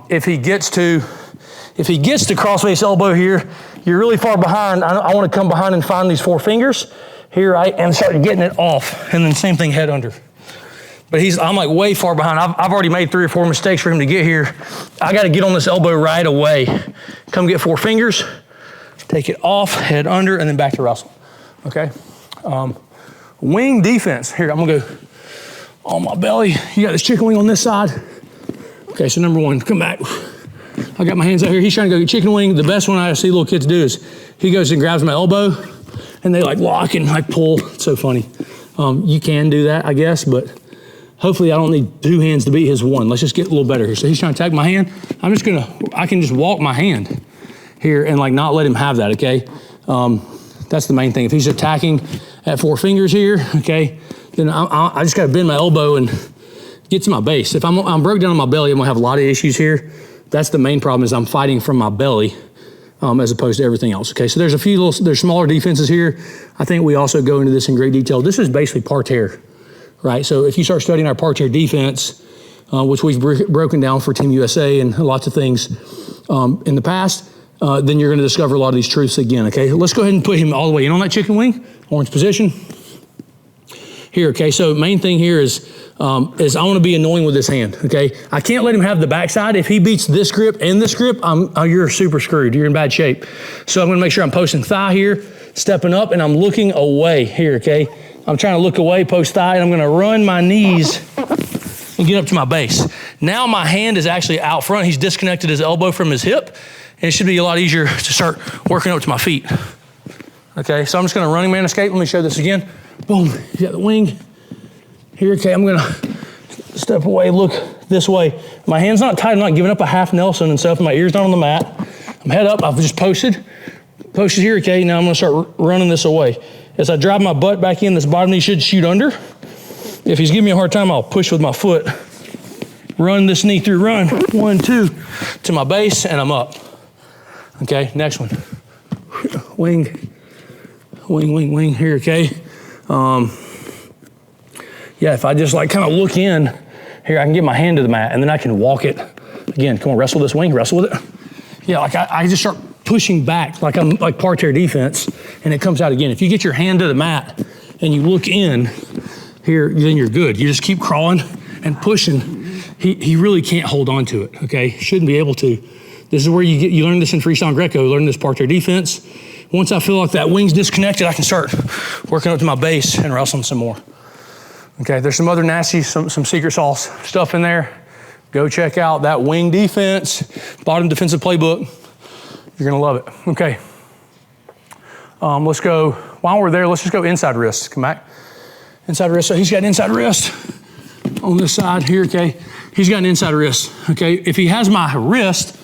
If he gets to crossface elbow here, you're really far behind. I want to come behind and find these 4 fingers here, right? And start getting it off. And then same thing, head under. But I'm like way far behind. I've already made 3 or 4 mistakes for him to get here. I got to get on this elbow right away. Come get 4 fingers, take it off, head under, and then back to wrestle, okay? Wing defense. Here, I'm gonna go on my belly. You got this chicken wing on this side. Okay, so number 1, come back. I got my hands out here. He's trying to go get chicken wing. The best one I see little kids do is he goes and grabs my elbow and they like lock and like pull. It's so funny. You can do that, I guess, but hopefully I don't need 2 hands to beat his 1. Let's just get a little better here. So he's trying to attack my hand. I can just walk my hand here and like not let him have that, okay? That's the main thing. If he's attacking at 4 fingers here, okay, then I just gotta bend my elbow and get to my base. If I'm broke down on my belly, I'm gonna have a lot of issues here. That's the main problem, is I'm fighting from my belly as opposed to everything else, okay? So there's smaller defenses here. I think we also go into this in great detail. This is basically parterre, right? So if you start studying our parterre defense, which we've broken down for Team USA and lots of things in the past, then you're gonna discover a lot of these truths again, okay? Let's go ahead and put him all the way in on that chicken wing, orange position. Here, okay, so main thing here is I wanna be annoying with this hand, okay? I can't let him have the backside. If he beats this grip and this grip, you're super screwed, you're in bad shape. So I'm gonna make sure I'm posting thigh here, stepping up, and I'm looking away here, okay? I'm trying to look away, post thigh, and I'm gonna run my knees and get up to my base. Now my hand is actually out front. He's disconnected his elbow from his hip, and it should be a lot easier to start working up to my feet. Okay, so I'm just gonna running man escape. Let me show this again. Boom, you got the wing. Here, okay, I'm gonna step away, look this way. My hand's not tight, I'm not giving up a half Nelson and stuff. My ear's not on the mat. I'm head up, I've just posted here, okay? Now I'm gonna start running this away. As I drive my butt back in, this bottom knee should shoot under. If he's giving me a hard time, I'll push with my foot. Run this knee through, run. 1, 2, to my base, and I'm up. Okay, next one. Wing, wing, wing, wing, here, okay? Yeah, if I just like kind of look in, here I can get my hand to the mat and then I can walk it. Again, come on, wrestle this wing, wrestle with it. Yeah, like I just start pushing back like I'm like parterre defense, and it comes out again. If you get your hand to the mat and you look in here, then you're good. You just keep crawling and pushing. He really can't hold on to it, okay? Shouldn't be able to. This is where you learn this in freestyle Greco, learn this parterre defense. Once I feel like that wing's disconnected, I can start working up to my base and wrestling some more. Okay, there's some other nasty, some secret sauce stuff in there. Go check out that wing defense, bottom defensive playbook. You're gonna love it. Okay, let's go, while we're there, let's just go inside wrist. Come back. Inside wrist, so he's got an inside wrist on this side here, okay? He's got an inside wrist, okay? If he has my wrist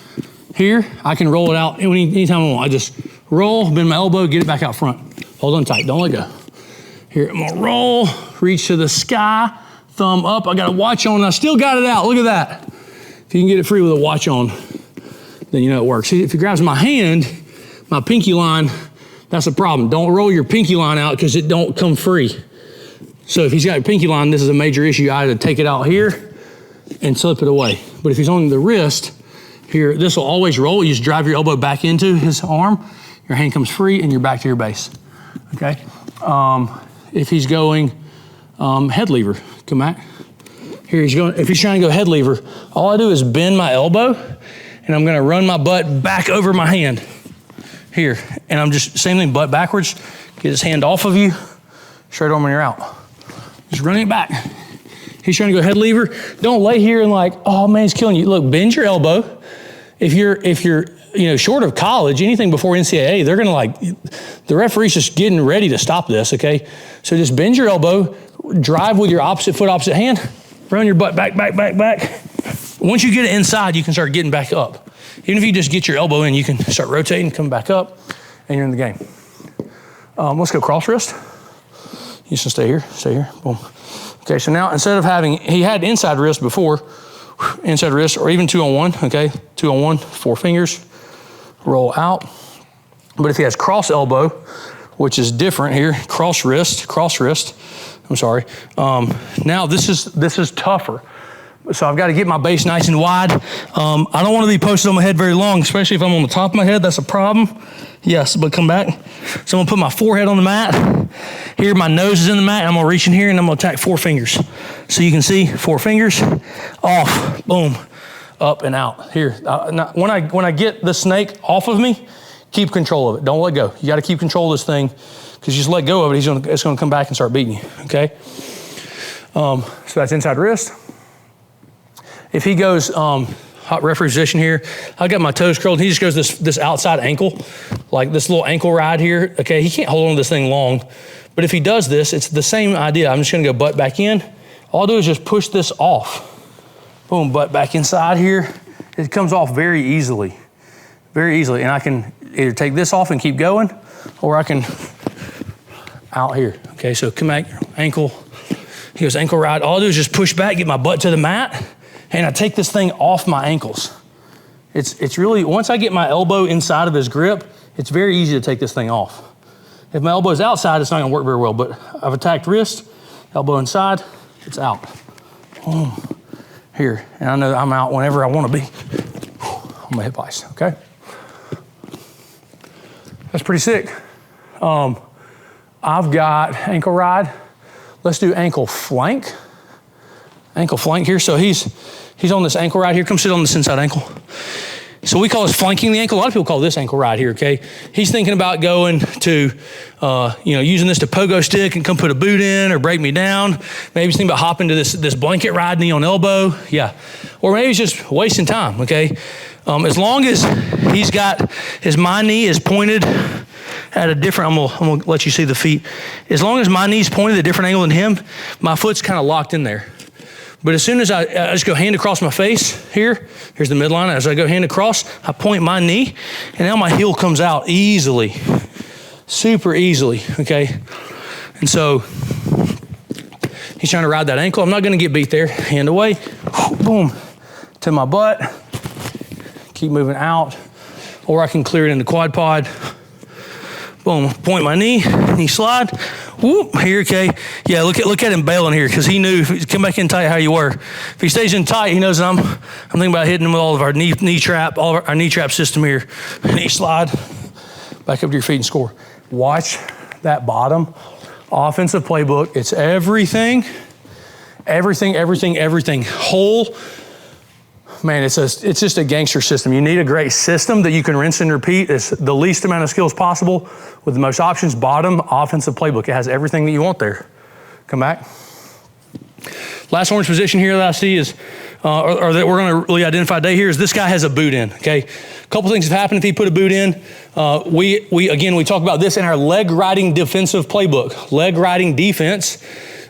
here, I can roll it out anytime I want. I just roll, bend my elbow, get it back out front. Hold on tight, don't let go. Here, I'm gonna roll, reach to the sky, thumb up. I got a watch on, I still got it out, look at that. If you can get it free with a watch on, then you know it works. See, if he grabs my hand, my pinky line, that's a problem. Don't roll your pinky line out because it don't come free. So if he's got a pinky line, this is a major issue. I had to take it out here and slip it away. But if he's on the wrist, here, this will always roll. You just drive your elbow back into his arm, your hand comes free, and you're back to your base, okay? If he's going head lever, come back. Here he's going, if he's trying to go head lever, all I do is bend my elbow, and I'm gonna run my butt back over my hand, here. And I'm just, same thing, butt backwards, get his hand off of you, straight arm when you're out. Just running it back. He's trying to go head lever. Don't lay here and like, oh man, he's killing you. Look, bend your elbow. If you're short of college, anything before NCAA, they're gonna like, the referee's just getting ready to stop this, okay? So just bend your elbow, drive with your opposite foot, opposite hand, run your butt back, back, back, back. Once you get it inside, you can start getting back up. Even if you just get your elbow in, you can start rotating, come back up, and you're in the game. Let's go cross wrist. You should stay here, boom. Okay, so now instead of having, he had inside wrist before, inside wrist, or even 2 on 1, okay? 2 on 1, 4 fingers, roll out. But if he has cross elbow, which is different here, cross wrist, I'm sorry. Now this is tougher. So I've got to get my base nice and wide. I don't want to be posted on my head very long, especially if I'm on the top of my head, that's a problem. Yes, but come back. So I'm gonna put my forehead on the mat. Here, my nose is in the mat, and I'm gonna reach in here and I'm gonna attack 4 fingers. So you can see 4 fingers, off, boom, up and out. Here, when I get the snake off of me, keep control of it, don't let go. You gotta keep control of this thing, because you just let go of it, it's gonna come back and start beating you, okay? So that's inside wrist. If he goes hot referee position here, I got my toes curled, he just goes this outside ankle, like this little ankle ride here, okay? He can't hold on to this thing long, but if he does this, it's the same idea. I'm just gonna go butt back in. All I'll do is just push this off. Boom, butt back inside here. It comes off very easily, and I can either take this off and keep going, or I can out here, okay? So come back, ankle, he goes ankle ride. All I'll do is just push back, get my butt to the mat, and I take this thing off my ankles. It's really, once I get my elbow inside of his grip, it's very easy to take this thing off. If my elbow is outside, it's not gonna work very well, but I've attacked wrist, elbow inside, it's out. Boom, here, and I know I'm out whenever I wanna be on my hip ice, okay? That's pretty sick. I've got ankle ride. Let's do ankle flank. Ankle flank here, so he's on this ankle ride here. Come sit on this inside ankle. So we call this flanking the ankle. A lot of people call this ankle ride here, okay? He's thinking about going to, using this to pogo stick and come put a boot in or break me down. Maybe he's thinking about hopping to this blanket ride, knee on elbow, yeah. Or maybe he's just wasting time, okay? As long as he's got my knee is pointed at a different, I'm gonna let you see the feet. As long as my knee's pointed at a different angle than him, my foot's kind of locked in there. But as soon as I just go hand across my face here's the midline. As I go hand across, I point my knee, and now my heel comes out easily, super easily, okay? And so he's trying to ride that ankle. I'm not gonna get beat there. Hand away, boom, to my butt. Keep moving out, or I can clear it in the quad pod. Boom, point my knee slide, whoop, here, okay. Yeah, look at him bailing here, because he knew, if he come back in tight how you were. If he stays in tight, he knows I'm thinking about hitting him with all of our knee trap, all of our knee trap system here. Knee slide, back up to your feet and score. Watch that bottom offensive playbook. It's everything. Whole. Man, it's just a gangster system. You need a great system that you can rinse and repeat. It's the least amount of skills possible with the most options. Bottom offensive playbook. It has everything that you want there. Come back. Last orange position here that I see is, or that we're gonna really identify today here, is this guy has a boot in, okay? A couple things have happened if he put a boot in. We talk about this in our leg riding defensive playbook. Leg riding defense.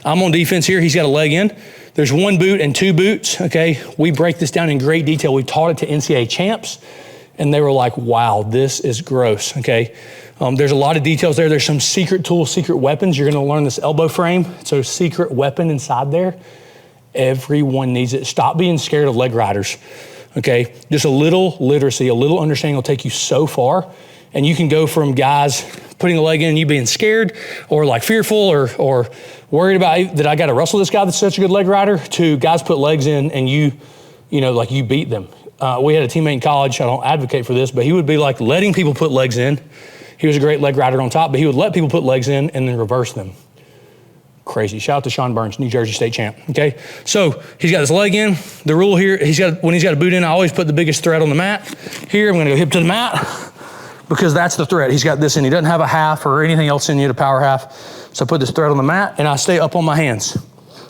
I'm on defense here, he's got a leg in. There's 1 boot and 2 boots, okay? We break this down in great detail. We taught it to NCAA champs, and they were like, wow, this is gross, okay? There's a lot of details there. There's some secret tools, secret weapons. You're gonna learn this elbow frame. So secret weapon inside there. Everyone needs it. Stop being scared of leg riders, okay? Just a little literacy, a little understanding will take you so far. And you can go from guys putting a leg in and you being scared or like fearful or worried about that I got to wrestle this guy that's such a good leg rider, to guys put legs in and you beat them. We had a teammate in college, I don't advocate for this, but he would be like letting people put legs in. He was a great leg rider on top, but he would let people put legs in and then reverse them. Crazy. Shout out to Sean Burns, New Jersey State champ, okay? So he's got his leg in. The rule here, when he's got a boot in, I always put the biggest thread on the mat. Here, I'm gonna go hip to the mat because that's the thread. He's got this in. He doesn't have a half or anything else in you to power half. So I put this thread on the mat and I stay up on my hands.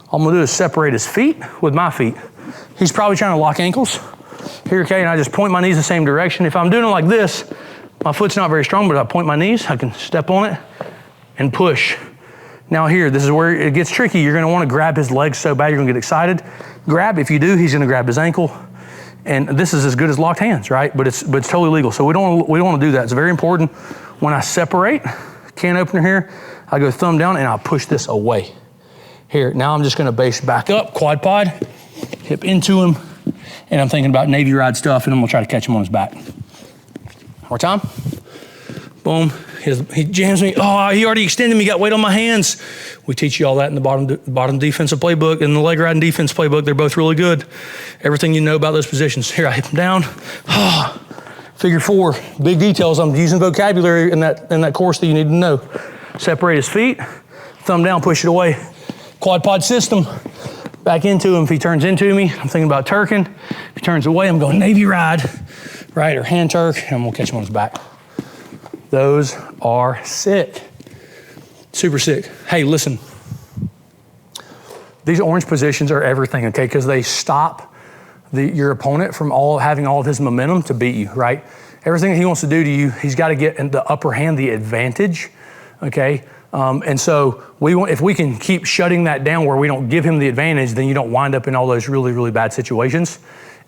All I'm gonna do is separate his feet with my feet. He's probably trying to lock ankles. Here, okay, and I just point my knees the same direction. If I'm doing it like this, my foot's not very strong, but I point my knees, I can step on it and push. Now here, this is where it gets tricky. You're gonna wanna grab his legs so bad, you're gonna get excited. Grab, if you do, he's gonna grab his ankle. And this is as good as locked hands, right? But it's totally legal. So we don't wanna do that. It's very important when I separate, can opener here, I go thumb down and I push this away. Here, now I'm just gonna base back up, quad pod, hip into him, and I'm thinking about Navy ride stuff, and I'm gonna try to catch him on his back. More time. Boom. He jams me. Oh, he already extended me, got weight on my hands. We teach you all that in the bottom defensive playbook and the leg riding defense playbook. They're both really good. Everything you know about those positions. Here, I hit him down. Oh, figure 4, big details. I'm using vocabulary in that course that you need to know. Separate his feet, thumb down, push it away. Quad pod system. Back into him. If he turns into me, I'm thinking about turking. If he turns away, I'm going Navy ride, right, or hand turk, and I'm gonna catch him on his back. Those are sick. Super sick. Hey, listen. These orange positions are everything, okay? Because they stop your opponent from having all of his momentum to beat you, right? Everything that he wants to do to you, he's got to get in the upper hand, the advantage, okay? And so if we can keep shutting that down where we don't give him the advantage, then you don't wind up in all those really, really bad situations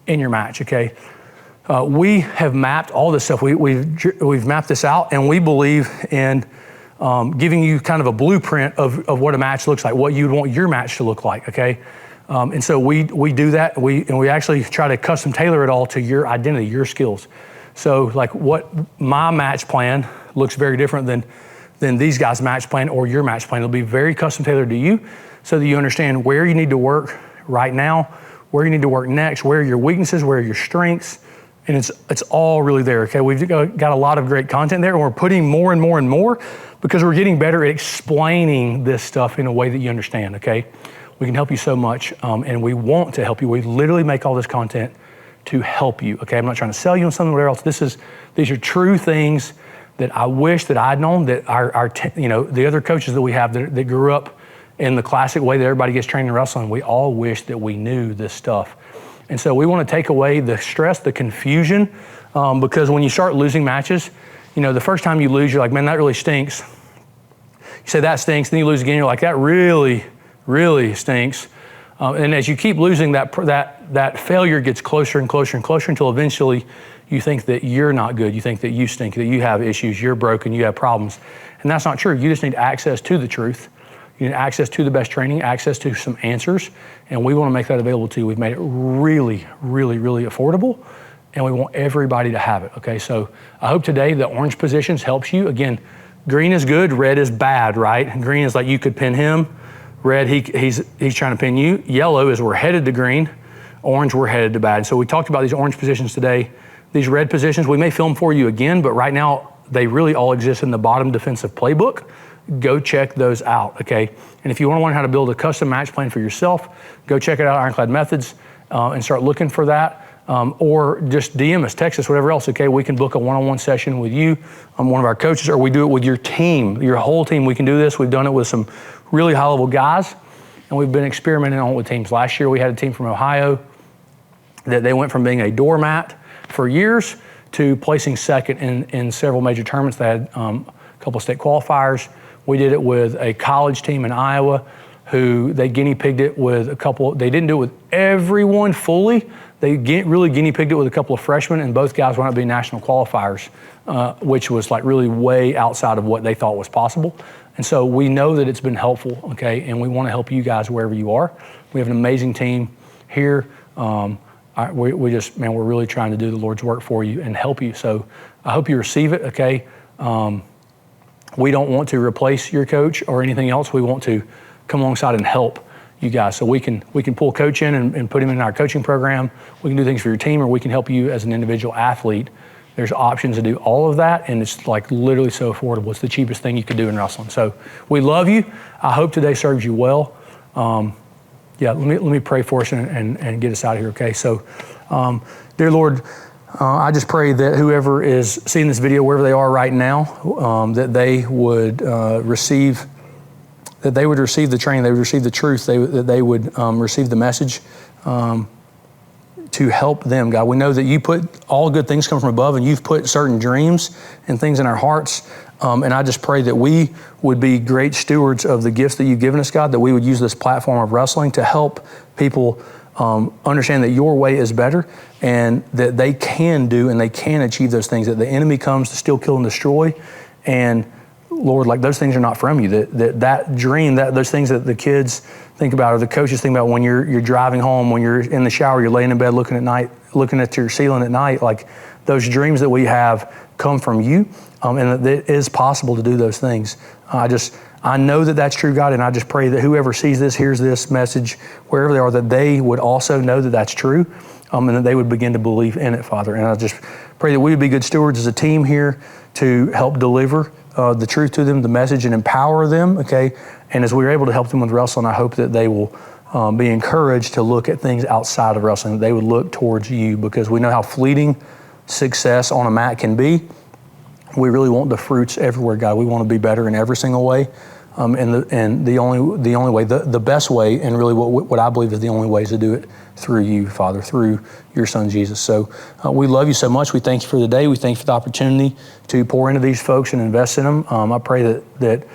in your match, okay? We have mapped all this stuff. We've mapped this out, and we believe in giving you kind of a blueprint of what a match looks like, what you'd want your match to look like, okay? And so we do that, and we actually try to custom tailor it all to your identity, your skills. So like what my match plan looks very different than these guys' match plan or your match plan. It'll be very custom tailored to you so that you understand where you need to work right now, where you need to work next, where are your weaknesses, where are your strengths, and it's all really there, okay? We've got a lot of great content there, and we're putting more and more and more because we're getting better at explaining this stuff in a way that you understand, okay? We can help you so much, and we want to help you. We literally make all this content to help you, okay? I'm not trying to sell you on something or whatever else. These are true things that I wish that I'd known, that the other coaches that we have that grew up in the classic way that everybody gets trained in wrestling, we all wish that we knew this stuff. And so we want to take away the stress, the confusion, because when you start losing matches, the first time you lose, you're like, man, that really stinks. You say that stinks, then you lose again, you're like, that really, really stinks. And as you keep losing, that failure gets closer and closer and closer until eventually you think that you're not good. You think that you stink, that you have issues, you're broken, you have problems. And that's not true. You just need access to the truth. You need access to the best training, access to some answers, and we want to make that available to you. We've made it really, really, really affordable, and we want everybody to have it, okay? So I hope today the orange positions helps you. Again, green is good, red is bad, right? Green is like you could pin him. Red, he's trying to pin you. Yellow is we're headed to green. Orange, we're headed to bad. So we talked about these orange positions today. These red positions, we may film for you again, but right now they really all exist in the bottom defensive playbook. Go check those out, okay? And if you want to learn how to build a custom match plan for yourself, go check it out, Ironclad Methods, and start looking for that. Or just DM us, text us, whatever else, okay? We can book a one-on-one session with you, one of our coaches, or we do it with your team, your whole team. We can do this. We've done it with some really high-level guys, and we've been experimenting on it with teams. Last year, we had a team from Ohio that they went from being a doormat for years to placing second in several major tournaments. They had a couple of state qualifiers. We did it with a college team in Iowa who they guinea pigged it with a couple. They didn't do it with everyone fully. They really guinea pigged it with a couple of freshmen, and both guys wound up being national qualifiers, which was like really way outside of what they thought was possible. And so we know that it's been helpful, okay, and we want to help you guys wherever you are. We have an amazing team here. We're really trying to do the Lord's work for you and help you. So I hope you receive it, okay? We don't want to replace your coach or anything else. We want to come alongside and help you guys. So we can pull coach in and put him in our coaching program. We can do things for your team, or we can help you as an individual athlete. There's options to do all of that, and it's like literally so affordable. It's the cheapest thing you could do in wrestling. So we love you. I hope today serves you well. Let me pray for us and get us out of here, okay? So, dear Lord, I just pray that whoever is seeing this video, wherever they are right now, that they would receive the training, they would receive the truth, that they would receive the message to help them, God. We know that you put all good things come from above, and you've put certain dreams and things in our hearts. And I just pray that we would be great stewards of the gifts that you've given us, God, that we would use this platform of wrestling to help people understand that your way is better, and that they can do and they can achieve those things, that the enemy comes to steal, kill, and destroy. And Lord, like those things are not from you. That dream, those things that the kids think about or the coaches think about when you're driving home, when you're in the shower, you're laying in bed looking at your ceiling at night, like those dreams that we have come from you, and that it is possible to do those things. I know that that's true, God, and I just pray that whoever sees this, hears this message, wherever they are, that they would also know that that's true, and that they would begin to believe in it, Father. And I just pray that we would be good stewards as a team here to help deliver the truth to them, the message, and empower them, okay? And as we're able to help them with wrestling, I hope that they will be encouraged to look at things outside of wrestling, that they would look towards you, because we know how fleeting success on a mat can be. We really want the fruits everywhere, God. We want to be better in every single way. And the only way, the best way, and really what I believe is the only way is to do it through you, Father, through your Son, Jesus. So we love you so much. We thank you for the day. We thank you for the opportunity to pour into these folks and invest in them. I pray that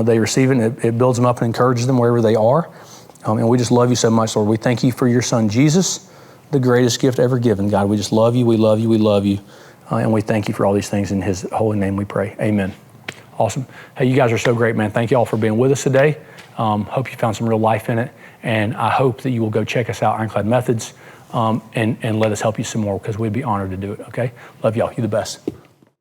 they receive it, and it builds them up and encourages them wherever they are. And we just love you so much, Lord. We thank you for your Son, Jesus, the greatest gift ever given. God, we just love you. We love you. We love you. And we thank you for all these things. In his holy name we pray. Amen. Awesome. Hey, you guys are so great, man. Thank you all for being with us today. Hope you found some real life in it. And I hope that you will go check us out, Ironclad Methods, and let us help you some more, because we'd be honored to do it, okay? Love y'all. You're the best.